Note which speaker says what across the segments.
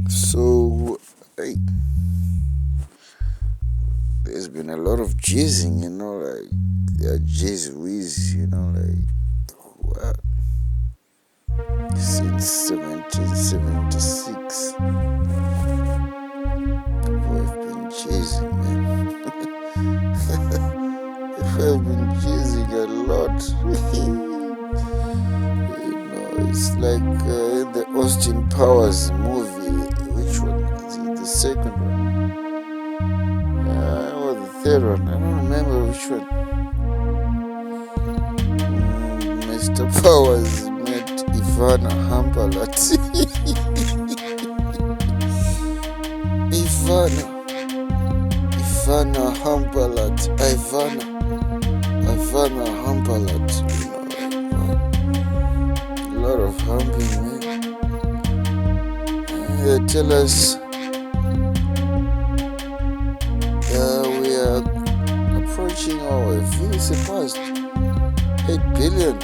Speaker 1: So, hey, there's been a lot of jizzing, like jizz whiz, what? Since 1776, people have been jizzing, man. People have been jizzing a lot. It's like in the Austin Powers movie. Which one? Is it the second one? Or the third one? I don't remember which one. Mr. Powers met Ivana Hampalat. Ivana Hampalat. Ivana Hampalat. A lot of humping, man. They tell us we are approaching or we surpassed 8 billion.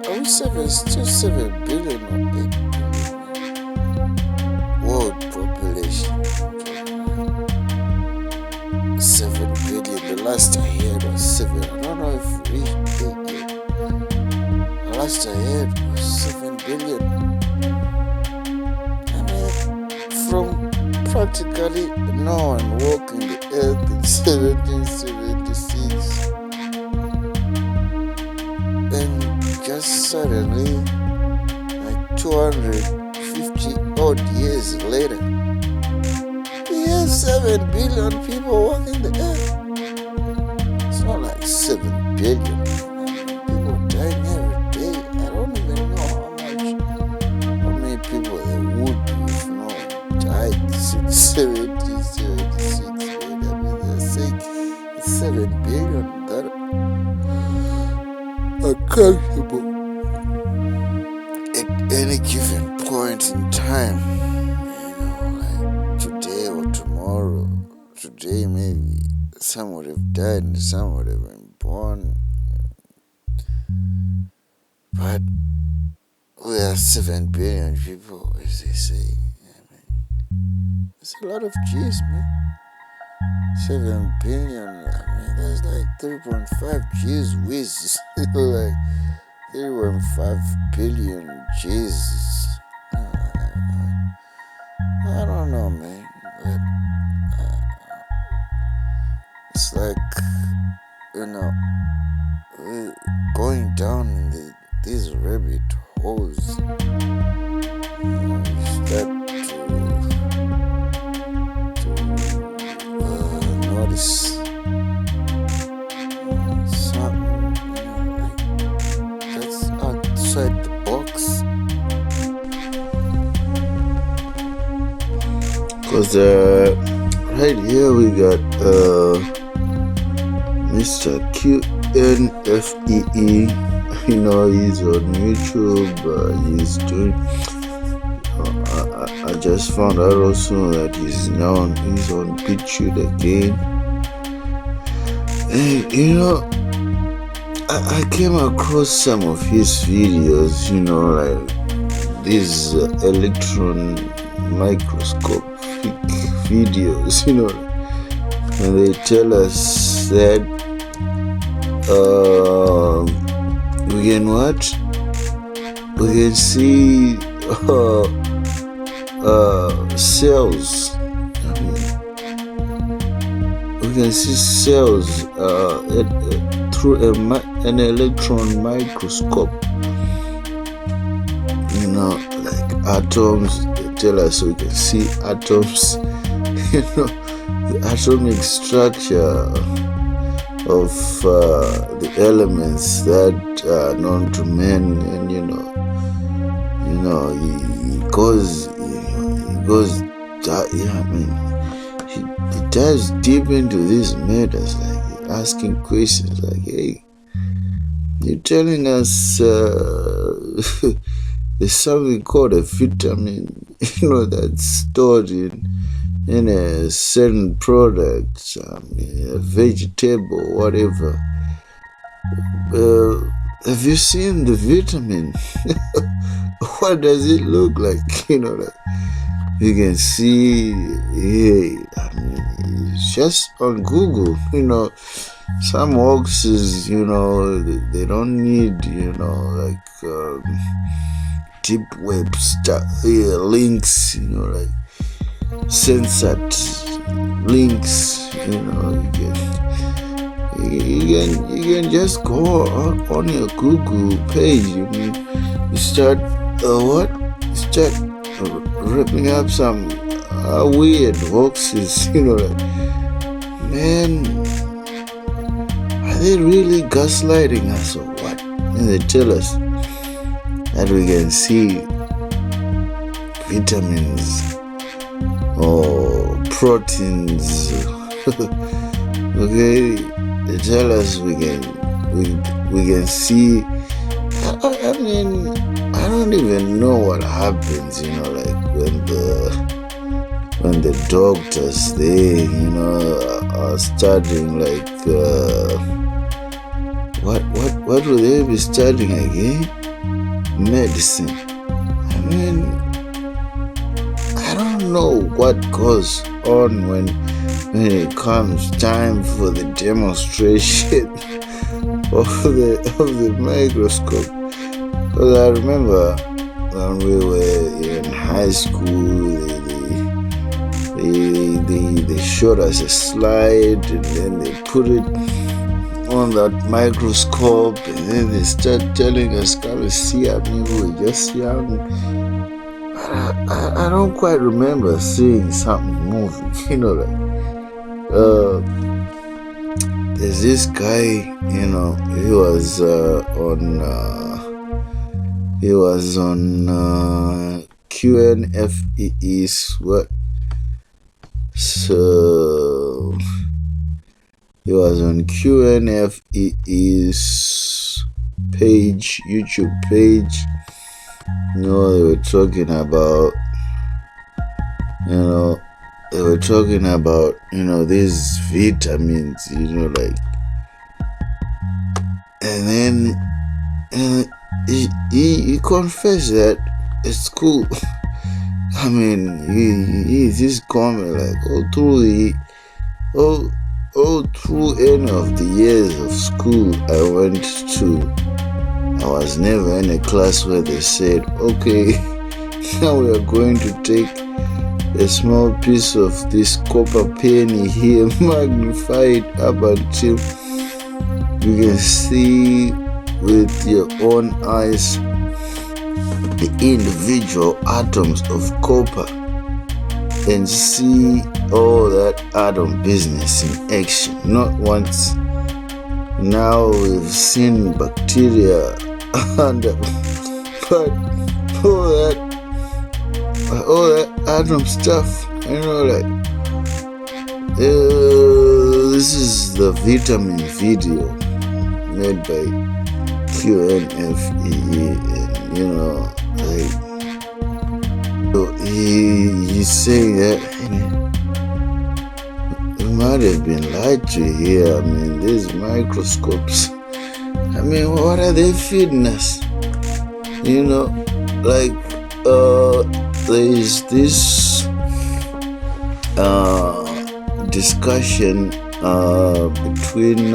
Speaker 1: Are we still 7 billion or 8 billion? World population 7 billion. The last I heard was 7. I don't know if we reached 8 yet. The last I heard was 7 billion. I mean, from practically no one walking the earth in 1776. And just suddenly, like 250 odd years later, we have 7 billion people walking the earth. It's not like 7 billion. People dying every day. I don't even know how many people there would be if no one died since 1776. I mean, they're saying it's 7 billion that accountable at any given point in time. Like today or tomorrow. Today maybe some would have died and some would have been born. But we are 7 billion people, as they say. I mean, it's a lot of G's, man. 7 billion, I mean, that's like 3.5 G's whiz. Like 3.5 billion G's. I don't know, man. But, it's like, we're going down in these rabbit holes. You start to notice something, like that's outside the box. Because right here we got Mr. QNFEE. He's on YouTube. He's doing. I just found out also that he's on BitChute again. And I came across some of his videos. Like these electron microscopic videos. And they tell us that we can what? We can see cells. We can see cells through an electron microscope. Like atoms. They tell us we can see atoms. The atomic structure of the elements that are known to men, and he dives deep into these matters, like asking questions like, hey, you're telling us there's something called a vitamin, that's stored in a certain product, a vegetable, whatever. have you seen the vitamin? What does it look like? Like you can see, hey, I mean, it's just on Google, some hoaxes, they don't need, deep web stuff, links, like censored links, you can just go on your Google page. You start what? You start ripping up some weird hoaxes. Man, are they really gaslighting us or what? And they tell us that we can see vitamins or proteins. Okay, they tell us we can see. I mean, I don't even know what happens, like when the doctors are studying, like what will they be studying again? Medicine. I mean, I don't know what goes on when it comes time for the demonstration of the microscope. Because I remember when we were in high school, they showed us a slide and then they put it on that microscope and then they start telling us, come and see. I mean, we were just young. I don't quite remember seeing something moving, there's this guy, he was on QNFE's what? So he was on QNFE's page, YouTube page. They were talking about, these vitamins, and then he confessed that it's cool. I mean, he just comment like all through any of the years of school I went to, I was never in a class where they said, okay, now we are going to take a small piece of this copper penny here, magnify it up until you can see with your own eyes the individual atoms of copper and see all that atom business in action. Not once. Now we've seen bacteria and but all that atom stuff, this is the vitamin video made by QNFE, and he's saying that we might have been lied to here. I mean, these microscopes, I mean, what are they feeding us? There's this discussion between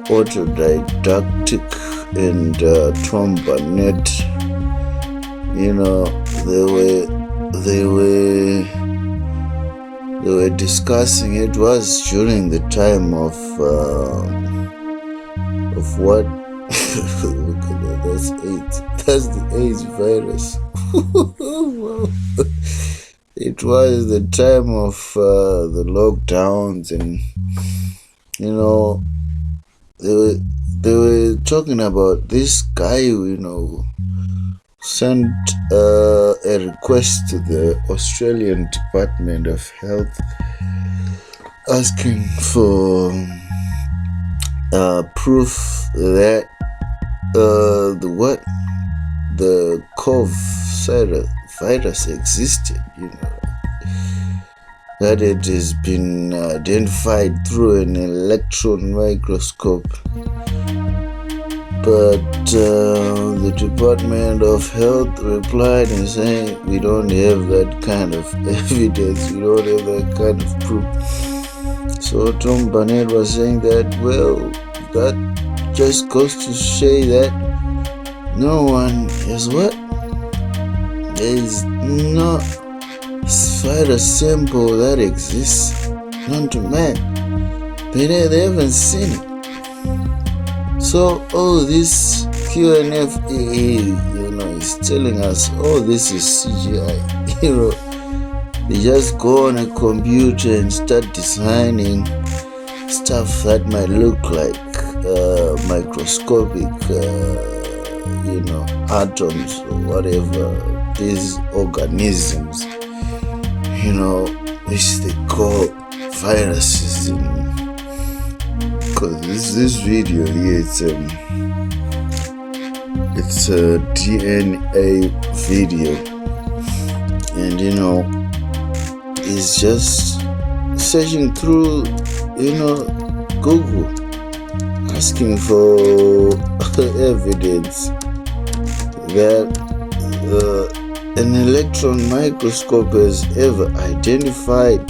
Speaker 1: autodidactic and Tom Burnett. They were discussing. It was during the time of what? Look at that. That's AIDS. That's the AIDS virus. Wow. It was the time of the lockdowns, and they were talking about this guy who sent a request to the Australian Department of Health asking for proof that the COVID virus existed, that it has been identified through an electron microscope. But the Department of Health replied and saying, we don't have that kind of evidence, we don't have that kind of proof. So Tom Barnett was saying that, well, that just goes to say that no one is what? There is no spider sample that exists known to man. They haven't seen it. So all this QNF is telling us, oh, this is CGI. They just go on a computer and start designing stuff that might look like microscopic, atoms or whatever, these organisms, which they call viruses. Because this video here, it's a DNA video, and it's just searching through Google, asking for evidence that an electron microscope has ever identified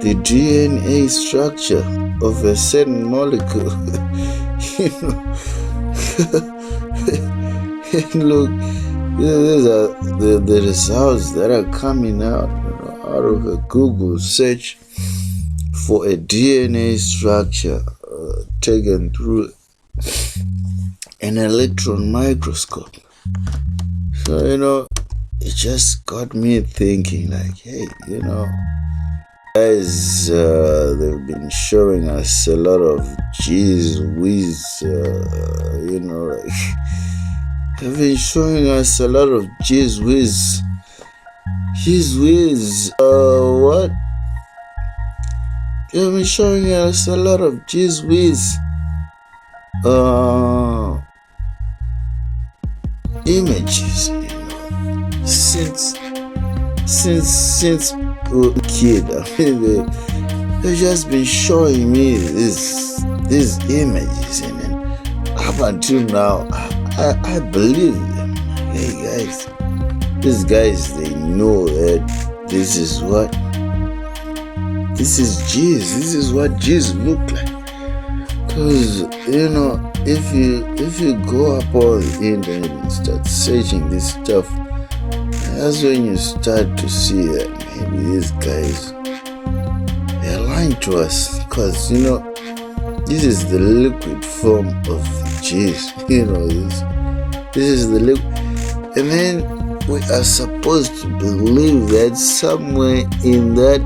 Speaker 1: the DNA structure of a certain molecule. And look, these are the results that are coming out of a Google search for a DNA structure taken through an electron microscope. So, it just got me thinking, like, hey, guys, they've been showing us a lot of whiz, they've been showing us a lot of whiz, what? They've been showing us a lot of whiz, images, since we were a kid. I mean, they've just been showing me these images, and then up until now, I believe them. Hey guys, these guys, they know that this is jizz. This is what jizz look like. Because if you go up on the internet and start searching this stuff, that's when you start to see that maybe these guys, they're lying to us. Because this is the liquid form of the jizz. This is the liquid, and then we are supposed to believe that somewhere in that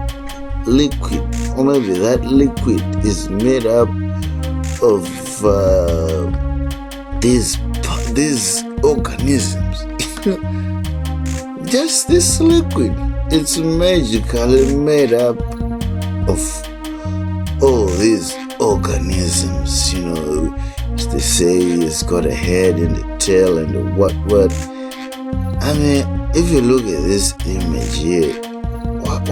Speaker 1: liquid, or maybe that liquid is made up of these organisms. Just this liquid, it's magically made up of all these organisms. They say it's got a head and a tail and a what. I mean, if you look at this image here,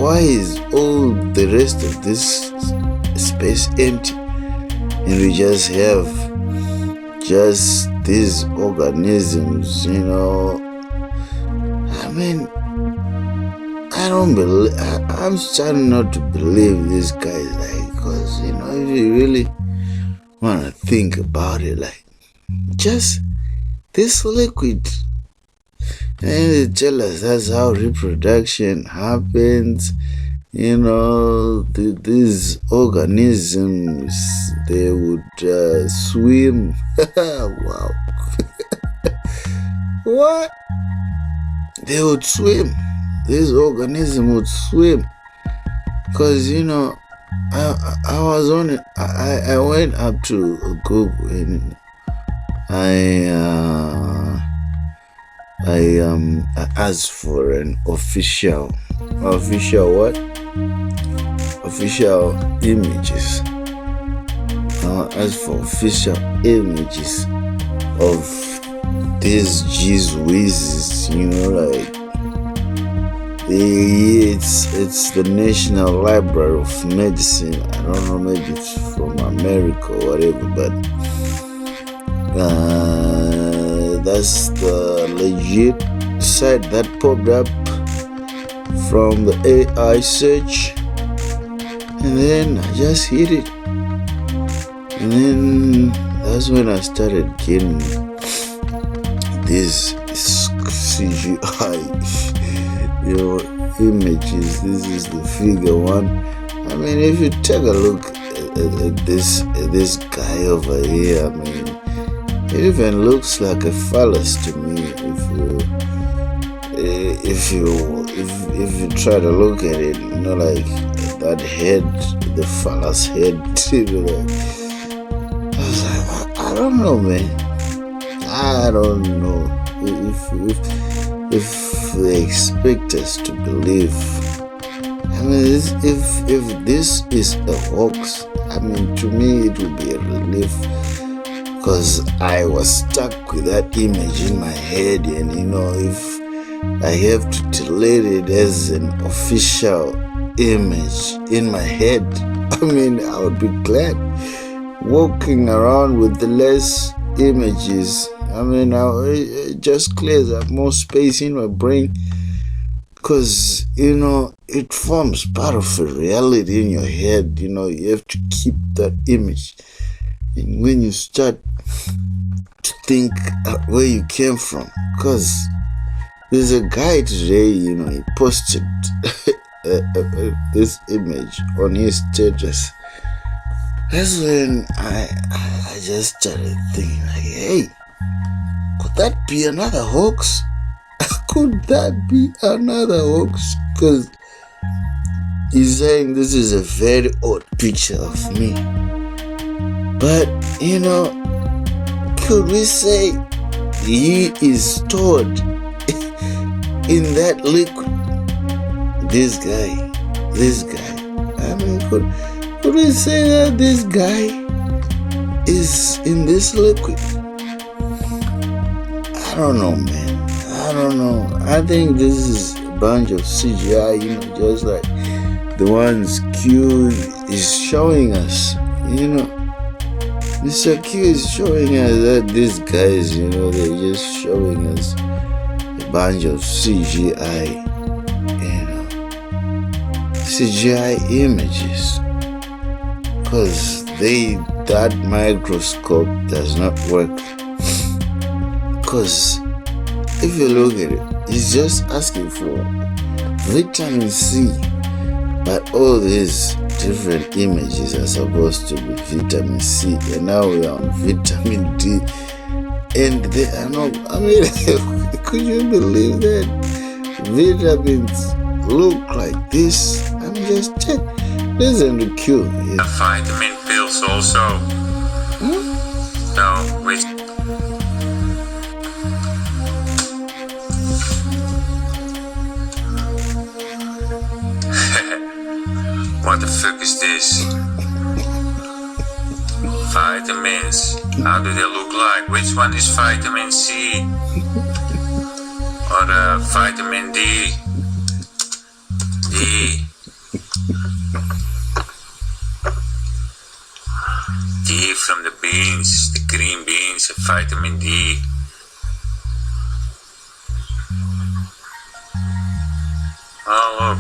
Speaker 1: why is all the rest of this space empty? And we just have these organisms, I mean, I don't believe, I'm starting not to believe these guys, because, if you really want to think about it, just this liquid, and they tell us that's how reproduction happens. These organisms, they would swim. Wow. What? They would swim. This organism would swim. Because, I was on it. I went up to Google and I asked for an official what? Official images. As for official images of these whizzes, It's the National Library of Medicine. I don't know, maybe it's from America or whatever, but that's the legit site that popped up from the AI search, and then I just hit it, and then that's when I started getting this CGI, images. This is the figure one. I mean, if you take a look at this guy over here, I mean, it even looks like a phallus to me. If you try to look at it, like that head, the phallus head, I was like, I don't know, man. I don't know if they expect us to believe. I mean, if this is a hoax, I mean, to me it would be a relief, because I was stuck with that image in my head, and if I have to delete it as an official image in my head, I mean, I would be glad walking around with the less images. I mean, it just clears up more space in my brain, because it forms part of a reality in your head. You have to keep that image, and when you start to think where you came from, because there's a guy today, he posted this image on his status. That's when I just started thinking, like, hey, could that be another hoax? Could that be another hoax? Because he's saying this is a very odd picture of me. But, could we say he is stored in that liquid? This guy. I mean, could we say that this guy is in this liquid? I don't know, man. I don't know. I think this is a bunch of CGI, just like the ones Q is showing us. Mr. Q is showing us that these guys, they're just showing us a bunch of CGI, CGI images, because that microscope does not work. Because if you look at it, it's just asking for vitamin C, but all these different images are supposed to be vitamin C, and now we are on vitamin D, and they are not. I mean, could you believe that vitamins look like this? I mean, just check. Listen to Q.
Speaker 2: Vitamin pills also. So, which what the fuck is this? Vitamins. How do they look like? Which one is vitamin C? Or vitamin D? D from the beans, the green beans, vitamin D. Oh look,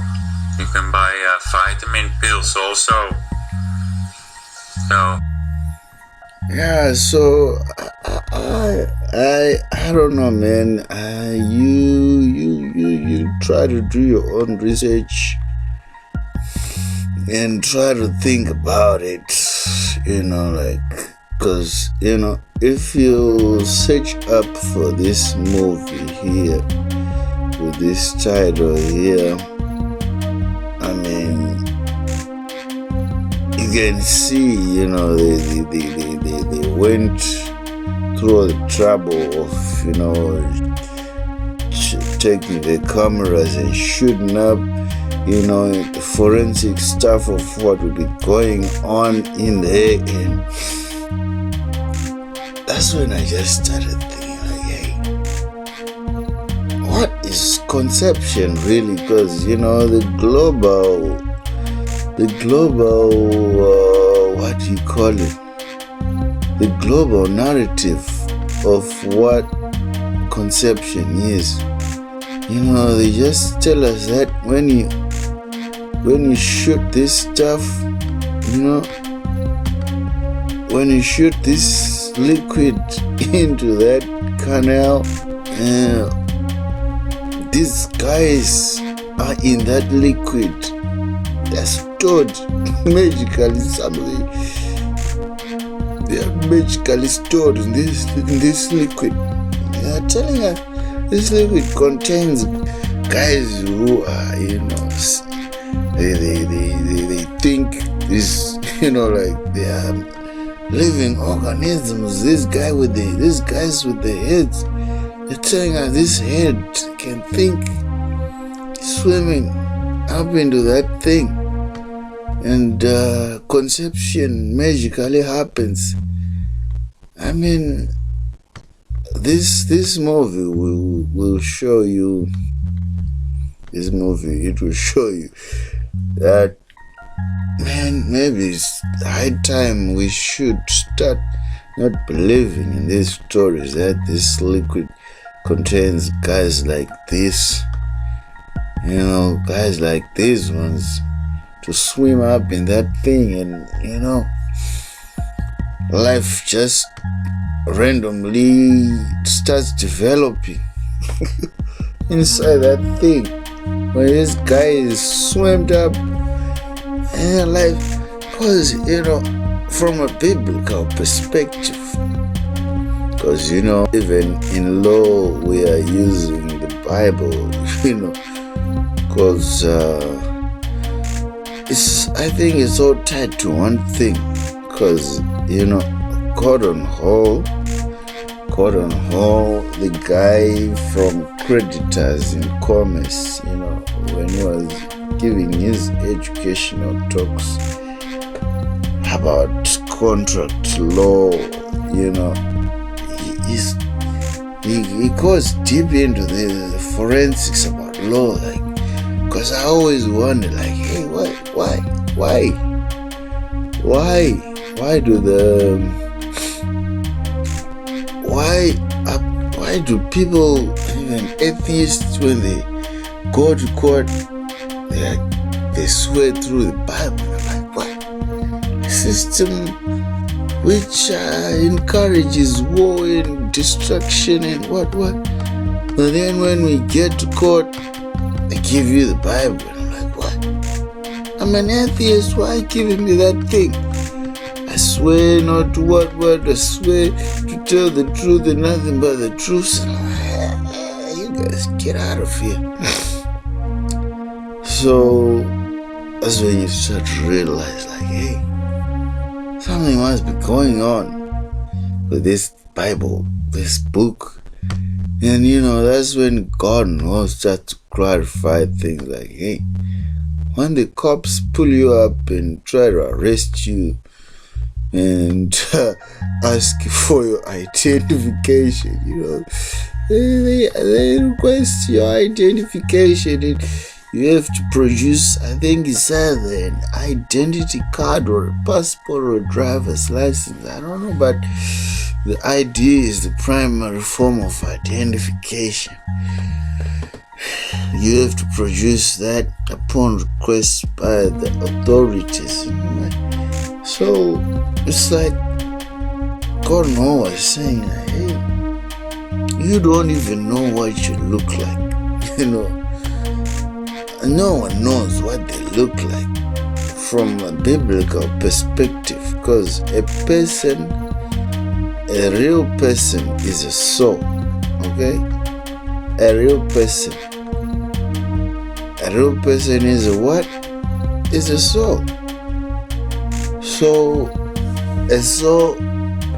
Speaker 2: you can buy vitamin pills also. So
Speaker 1: yeah, so I don't know, man. You try to do your own research and try to think about it, because if you search up for this movie here with this title here, I mean, you can see, they went through the trouble of, taking the cameras and shooting up, the forensic stuff of what would be going on in there. And that's when I just started thinking, like, hey, what is conception, really, because the global what do you call it? The global narrative of what conception is. They just tell us that when you shoot this stuff, when you shoot this liquid into that canal, these guys are in that liquid. They're stored magically somewhere. They are magically stored in this liquid. They are telling us this liquid contains guys who are, they think this, like they are living organisms. These guys with the heads, they're telling us this head can think, swimming up into that thing, and conception magically happens. I mean, this movie will show you. This movie, it will show you that, man, maybe it's high time we should start not believing in these stories that this liquid contains guys like this, guys like these ones to swim up in that thing, and life just randomly starts developing inside that thing when this guy is swimmed up, and life, because from a biblical perspective, because even in law we are using the Bible, because I think it's all tied to one thing, because Cotton Hall, the guy from Creditors in Commerce, when he was giving his educational talks about contract law, he goes deep into the forensics about law, because I always wonder, hey, why do people, even atheists, when they go to court, they swear through the Bible? I'm like, what? A system which encourages war and destruction and what? But then when we get to court, they give you the Bible. And I'm like, what? I'm an atheist. Why giving me that thing? I swear not to what? I swear to tell the truth and nothing but the truth. You guys get out of here. So that's when you start to realize, hey, something must be going on with this Bible, this book. And that's when God will start to clarify things, hey, when the cops pull you up and try to arrest you and ask for your identification, they request your identification, and you have to produce, I think it's either an identity card or a passport or a driver's license. I don't know, but the ID is the primary form of identification. You have to produce that upon request by the authorities. So it's like God was saying, hey, you don't even know what you look like. No one knows what they look like from a biblical perspective, because a real person is a soul, okay? A real person is a what? Is a soul. So a soul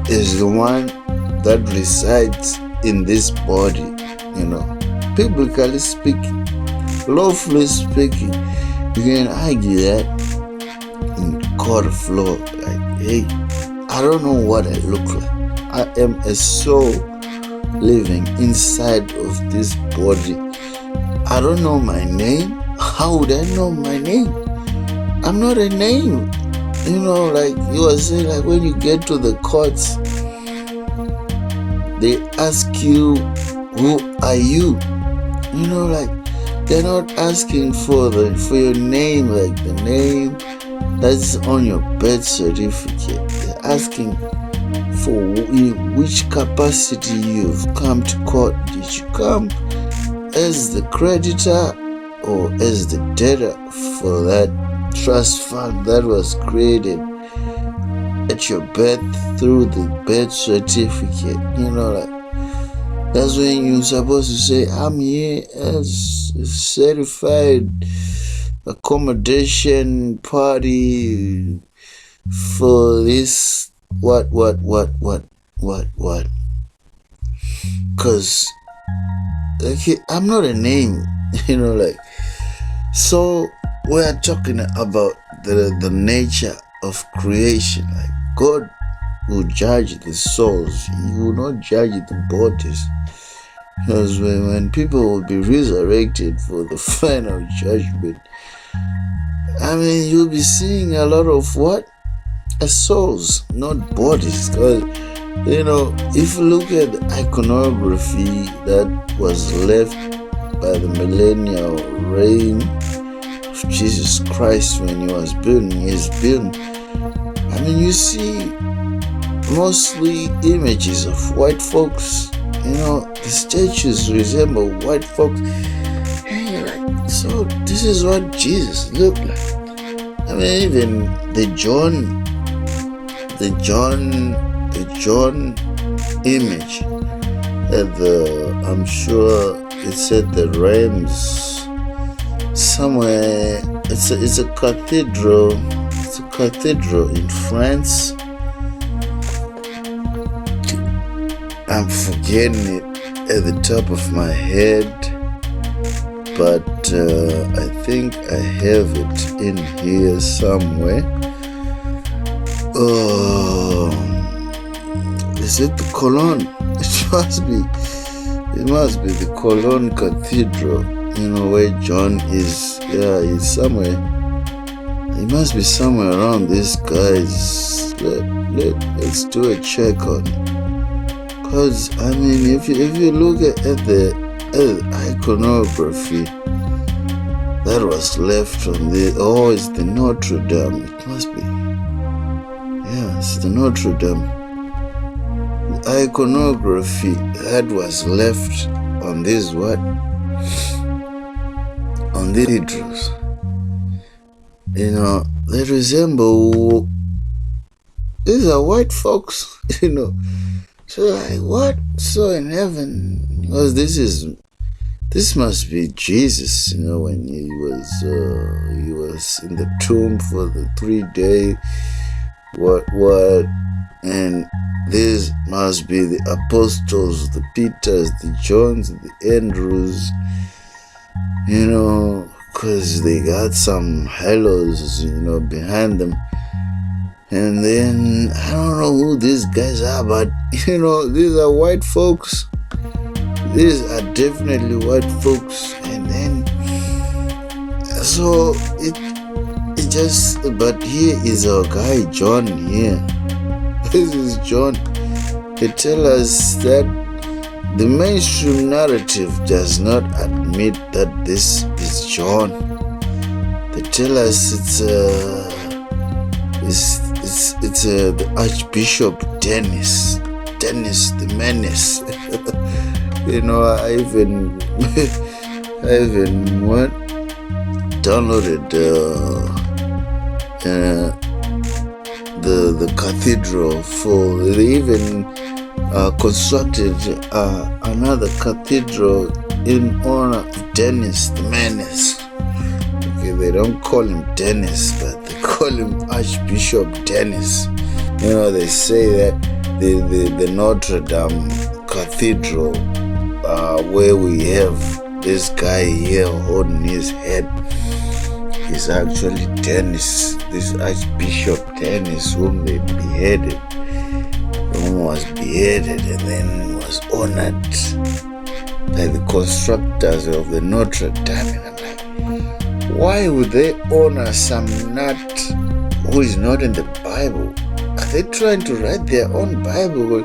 Speaker 1: is the one that resides in this body, biblically speaking. Lawfully speaking, you can argue that in court of law, hey, I don't know what I look like. I am a soul living inside of this body, I don't know my name. How would I know my name? I'm not a name. Like you were saying, like when you get to the courts, they ask you, who are you? Like they're not asking for your name, like the name that's on your birth certificate. They're asking for in which capacity you've come to court. Did you come as the creditor or as the debtor for that trust fund that was created at your birth through the birth certificate? Like that's when you're supposed to say, I'm here as a certified accommodation party for this what. Because I'm not a name, like. So we're talking about the nature of creation. Like God will judge the souls. He will not judge the bodies. Because when people will be resurrected for the final judgment, you'll be seeing a lot of what? Souls, not bodies. Because, if you look at the iconography that was left by the millennial reign of Jesus Christ when he was building his building, you see mostly images of white folks. The statues resemble white folks. And you're like, so this is what Jesus looked like. Even the John image at I'm sure it's at the Rams somewhere. It's a cathedral. It's a cathedral in France. I'm forgetting it at the top of my head, but I think I have it in here somewhere. Is it the Cologne? It must be the Cologne Cathedral, where John is. Yeah, he's somewhere. He must be somewhere around this, guys. Let's do a check on it. Because, if you look at the iconography that was left on it's the Notre Dame. It must be. Yeah, it's the Notre Dame. The iconography that was left on these what? On the cathedrals. They resemble. These are white folks, So like what? So in heaven, because this must be Jesus, when he was in the tomb for the 3 day, and this must be the apostles, the Peters, the Johns, the Andrews, because they got some halos, behind them. And then, I don't know who these guys are, but, these are white folks. These are definitely white folks. And then, so, it just, but here is our guy, John, here. This is John. They tell us that the mainstream narrative does not admit that this is John. They tell us it's the Archbishop Dennis the Menace. I even downloaded the cathedral for. They even constructed another cathedral in honor of Dennis the Menace. Okay, they don't call him Dennis, but they call him Archbishop Dennis. They say that the Notre Dame Cathedral, where we have this guy here holding his head, is actually Dennis, this Archbishop Dennis, whom they was beheaded and then was honored like the constructors of the Notre Dame. And I'm like, why would they honor some nut who is not in the Bible? Are they trying to write their own Bible?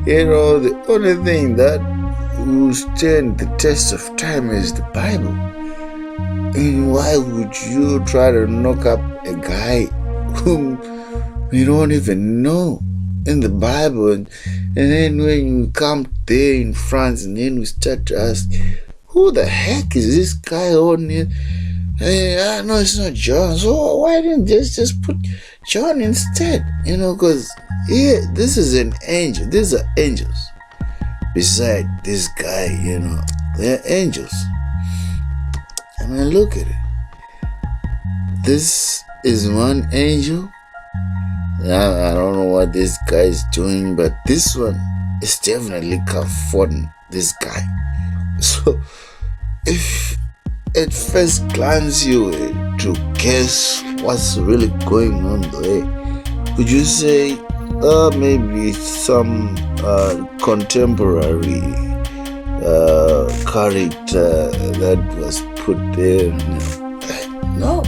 Speaker 1: The only thing that will stand the test of time is the Bible. And why would you try to knock up a guy whom you don't even know in the Bible? And then when you come there in France, and then we start to ask, who the heck is this guy on here? No, it's not John. So why didn't they just put John instead? Because this is an angel. These are angels. Beside this guy, they're angels. I mean, look at it. This is one angel. I don't know what this guy is doing, but this one is definitely comforting this guy. So, if at first glance you were to guess what's really going on there, would you say, maybe some contemporary character that was put there? No,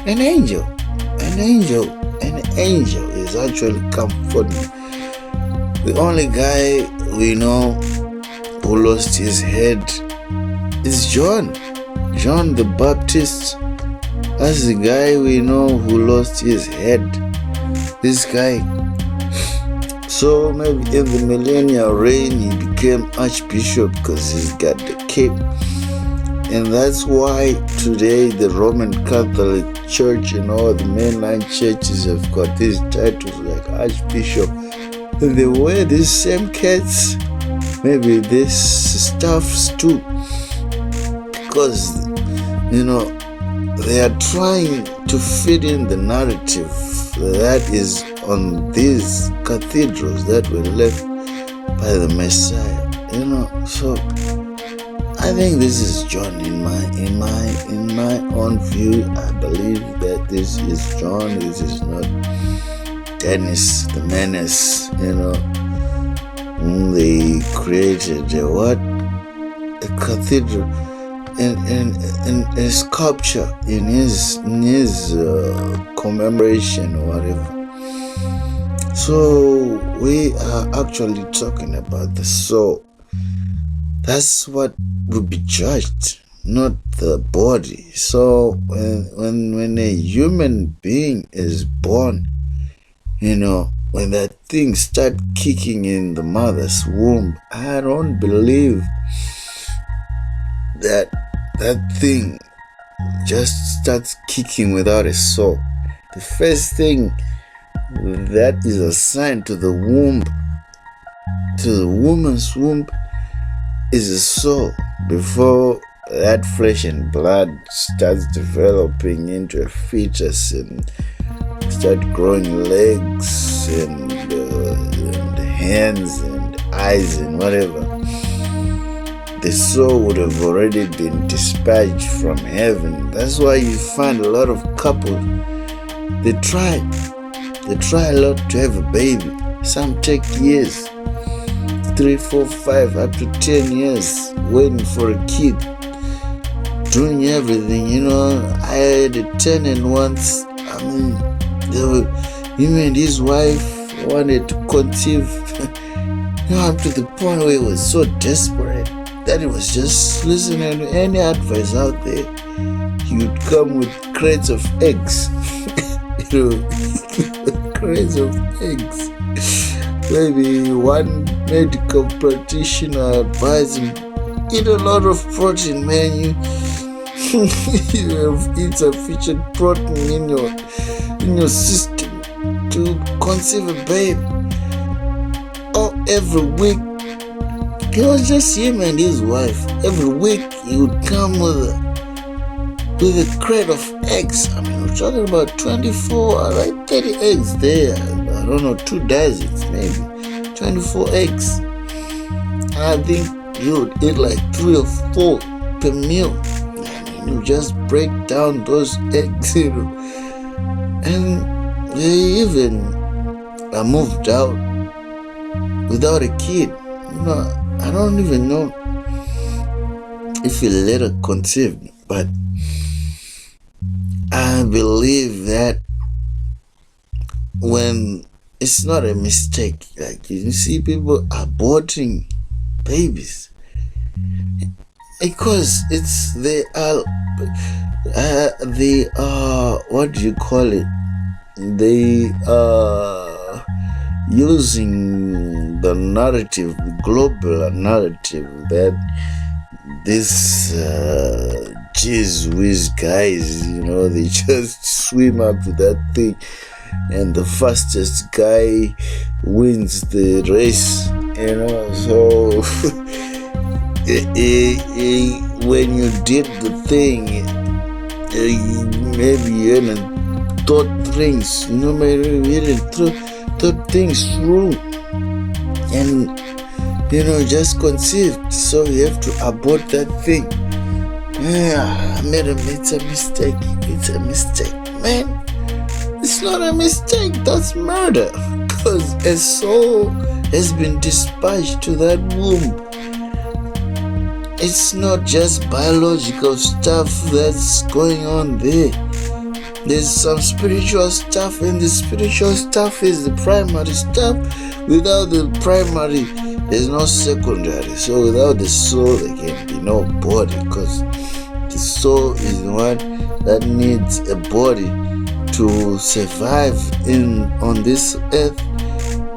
Speaker 1: an angel is actually comforting. The only guy we know who lost his head is John the Baptist. That's the guy we know who lost his head. This guy. So maybe in the millennial reign he became Archbishop because he's got the cape. And that's why today the Roman Catholic Church and all the mainline churches have got these titles like Archbishop. And they wear these same cats, maybe these stuffs too. Because, they are trying to fit in the narrative that is on these cathedrals that were left by the Messiah. So I think this is John in my own view. I believe that this is John. This is not Dennis the Menace. They created a cathedral and a sculpture in his commemoration or whatever. So we are actually talking about the soul. That's what will be judged, not the body. So when a human being is born, when that thing starts kicking in the mother's womb, I don't believe that thing just starts kicking without a soul. The first thing that is assigned to the womb, to the woman's womb, is a soul before that flesh and blood starts developing into a fetus and start growing legs and hands and eyes and whatever. The soul would have already been dispatched from heaven. That's why you find a lot of couples, they try a lot to have a baby. Some take years, 3, 4, 5, up to 10 years waiting for a kid, doing everything. I had a tenant once. Him and his wife wanted to conceive, up to the point where he was so desperate that he was just listening to any advice out there. He would come with crates of eggs. Crates of eggs. Maybe one medical practitioner advised him, eat a lot of protein, man. You have insufficient protein in your system to conceive a baby. Every week, it was just him and his wife. Every week he would come with a crate of eggs. We're talking about 24, like 30 eggs there. I don't know, 2 dozens maybe. 24 eggs. I think you would eat like 3 or 4 per meal. You just break down those eggs, And they even moved out without a kid. I don't even know if he later conceived. But I believe that when it's not a mistake, like you see people aborting babies because they are what do you call it? They are using the narrative, the global narrative that this jizz whiz guys, they just swim up to that thing, and the fastest guy wins the race. So when you did the thing, maybe you hadn't thought things, maybe you hadn't thought things through, and just conceived, so you have to abort that thing. It's a mistake. It's a mistake, man. It's not a mistake. That's murder, because a soul has been dispatched to that womb. It's not just biological stuff that's going on there. There's some spiritual stuff, and the spiritual stuff is the primary stuff. Without the primary, there's no secondary. So without the soul, there can be no body, because the soul is the one that needs a body to survive on this earth,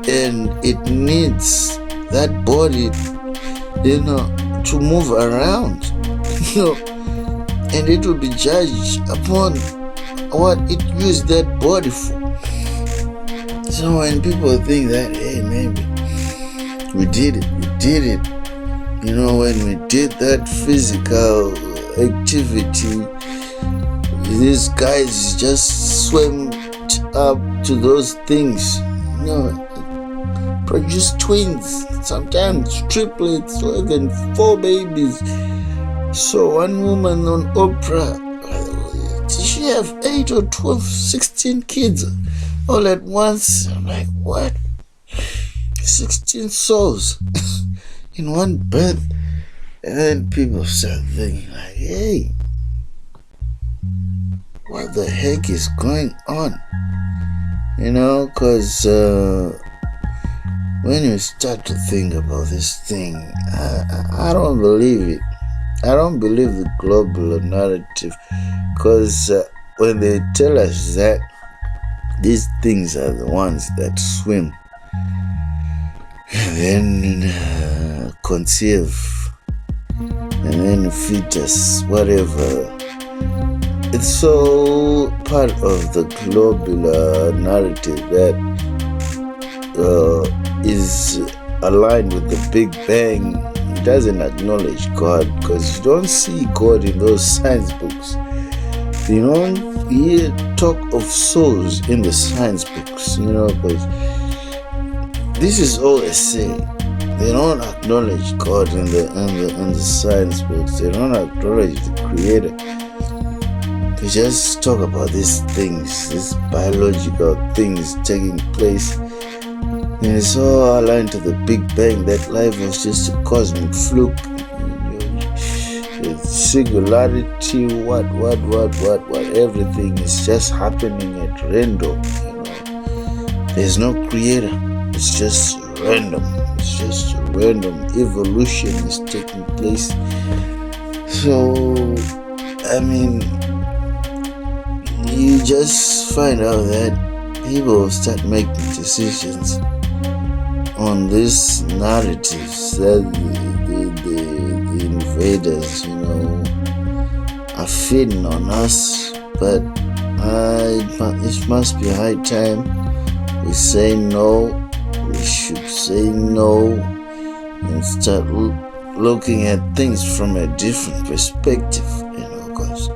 Speaker 1: and it needs that body, to move around, and it will be judged upon what it used that body for. So when people think that, hey, maybe we did it, when we did that physical activity, these guys just swam up to those things, produce twins, sometimes triplets, or even 4 babies. So one woman on Oprah, did she have 8 or 12, 16 kids all at once? I'm like, what? 16 souls in one birth. And then people start thinking like, hey, what the heck is going on? Because when you start to think about this thing, I don't believe it. I don't believe the global narrative, because when they tell us that these things are the ones that swim and then conceive and then fetus, whatever, it's so part of the global narrative that is aligned with the Big Bang. It doesn't acknowledge God, because you don't see God in those science books. You don't hear talk of souls in the science books, because this is all a say. They don't acknowledge God in the science books. They don't acknowledge the Creator. They just talk about these things, these biological things taking place. And it's all aligned to the Big Bang, that life was just a cosmic fluke. Singularity, what, everything is just happening at random. There's no creator. It's just random. It's just random. Evolution is taking place. So, you just find out that people start making decisions on these narratives that the invaders, are feeding on us. But it must be high time we say no. We should say no and start looking at things from a different perspective, because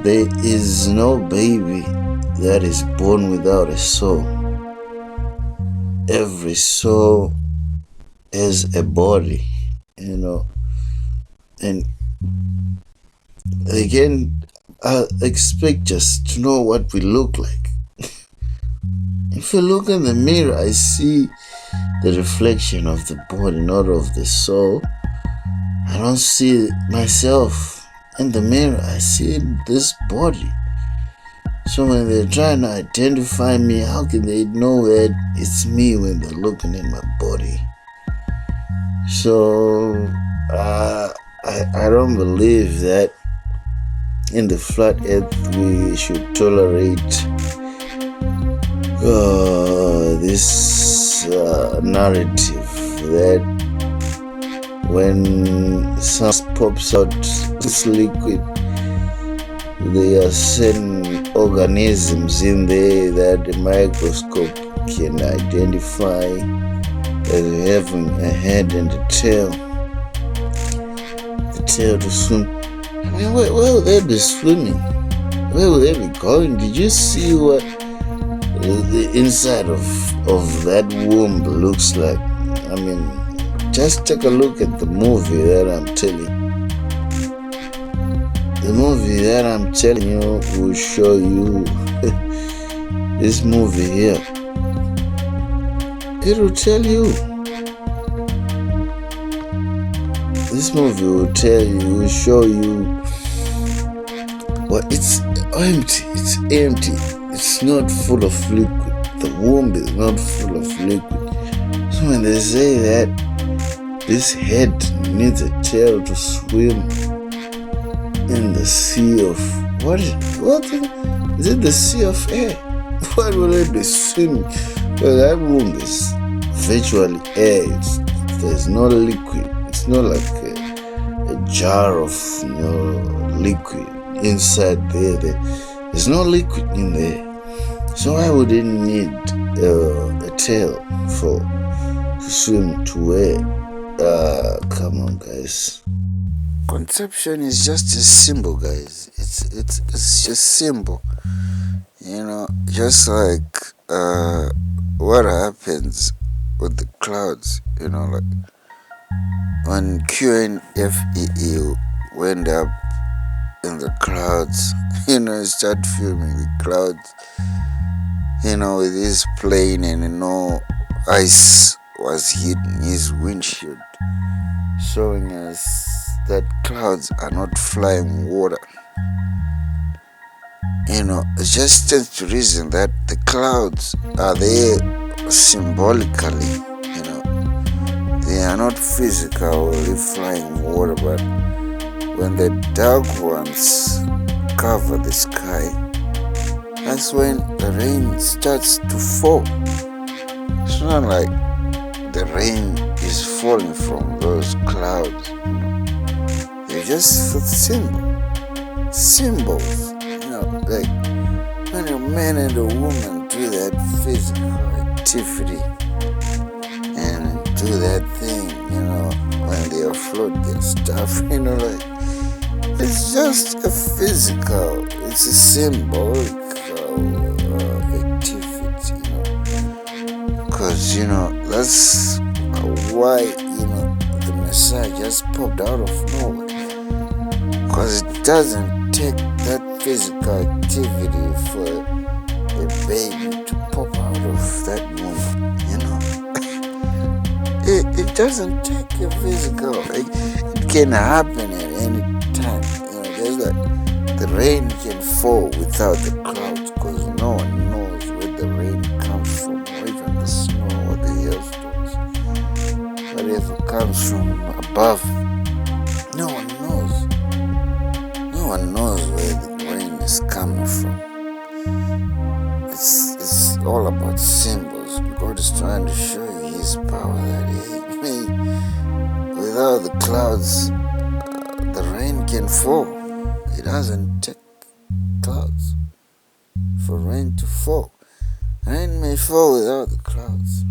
Speaker 1: there is no baby that is born without a soul. Every soul has a body, and they can expect us to know what we look like. If you look in the mirror, I see the reflection of the body, not of the soul. I don't see myself in the mirror. I see this body. So when they're trying to identify me, how can they know that it's me when they're looking at my body? So I don't believe that in the flat earth we should tolerate this narrative that when something pops out this liquid, there are certain organisms in there that the microscope can identify as having a head and a tail. The tail to swim. I mean, where will they be swimming? Where will they be going? Did you see what the inside of that womb looks like? I mean, just take a look at the movie that I'm telling you. The movie that I'm telling you will show you this movie here. It will tell you. This movie will tell you, will show you. Well, it's empty. It's empty. It's not full of liquid. The womb is not full of liquid. So when they say that this head needs a tail to swim in the sea of what is it? The sea of air? What will it be swimming? Well, that womb is virtually air. There's no liquid. It's not like a jar of liquid inside there. There's no liquid in there. So I wouldn't need a tail to swim to where. Come on, guys. Conception is just a symbol, guys. It's just symbol. Just like what happens with the clouds. Like when QNFEE went up in the clouds, start filming the clouds, with his plane, and ice was hitting his windshield, showing us that clouds are not flying water. It just stands to reason that the clouds are there symbolically. They are not physically flying water, but when the dark ones cover the sky, that's when the rain starts to fall. It's not like the rain is falling from those clouds. They're just symbols. Like when a man and a woman do that physical activity and do that thing, when they afloat their stuff, it's just a physical, it's a symbolic activity, because, that's why, the Messiah just popped out of nowhere, because it doesn't take that physical activity for a baby to pop out of that womb, It doesn't take a physical. It can happen at any time. Just like the rain can fall without the clouds, because no one knows where the rain comes from, or even the snow or the hailstones. Whatever comes from above, no one knows. No one knows where the rain is coming from. It's all about symbols. God is trying to show you His power that He made. Without the clouds, the rain can fall. It doesn't take clouds for rain to fall. Rain may fall without the clouds.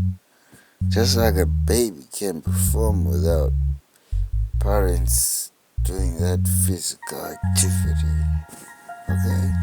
Speaker 1: Just like a baby can perform without parents doing that physical activity. Okay?